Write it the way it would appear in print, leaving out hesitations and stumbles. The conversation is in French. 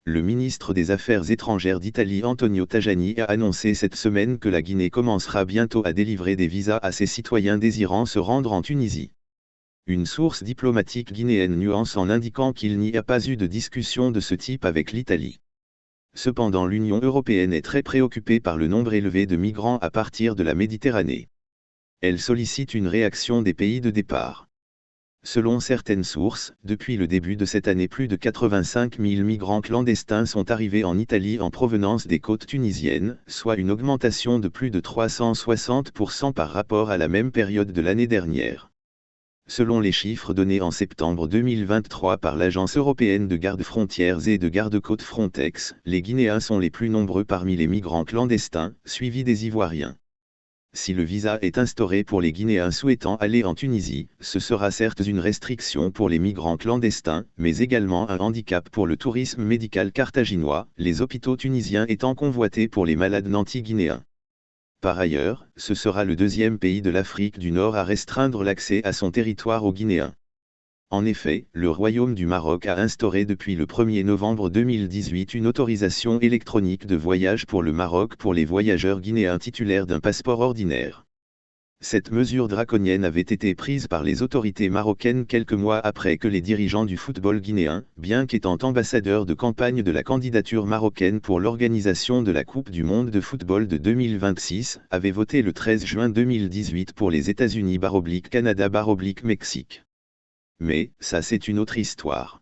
Le ministre des Affaires étrangères d'Italie Antonio Tajani a annoncé cette semaine que la Guinée commencera bientôt à délivrer des visas à ses citoyens désirant se rendre en Tunisie. Une source diplomatique guinéenne nuance en indiquant qu'il n'y a pas eu de discussion de ce type avec l'Italie. Cependant, l'Union européenne est très préoccupée par le nombre élevé de migrants à partir de la Méditerranée. Elle sollicite une réaction des pays de départ. Selon certaines sources, depuis le début de cette année, plus de 85 000 migrants clandestins sont arrivés en Italie en provenance des côtes tunisiennes, soit une augmentation de plus de 360% par rapport à la même période de l'année dernière. Selon les chiffres donnés en septembre 2023 par l'Agence européenne de garde-frontières et de garde-côtes Frontex, les Guinéens sont les plus nombreux parmi les migrants clandestins, suivis des Ivoiriens. Si le visa est instauré pour les Guinéens souhaitant aller en Tunisie, ce sera certes une restriction pour les migrants clandestins, mais également un handicap pour le tourisme médical carthaginois, les hôpitaux tunisiens étant convoités pour les malades nantis-guinéens. Par ailleurs, ce sera le deuxième pays de l'Afrique du Nord à restreindre l'accès à son territoire aux Guinéens. En effet, le Royaume du Maroc a instauré depuis le 1er novembre 2018 une autorisation électronique de voyage pour le Maroc pour les voyageurs guinéens titulaires d'un passeport ordinaire. Cette mesure draconienne avait été prise par les autorités marocaines quelques mois après que les dirigeants du football guinéen, bien qu'étant ambassadeurs de campagne de la candidature marocaine pour l'organisation de la Coupe du monde de football de 2026, avaient voté le 13 juin 2018 pour les États-Unis /Canada /Mexique. Mais, ça c'est une autre histoire.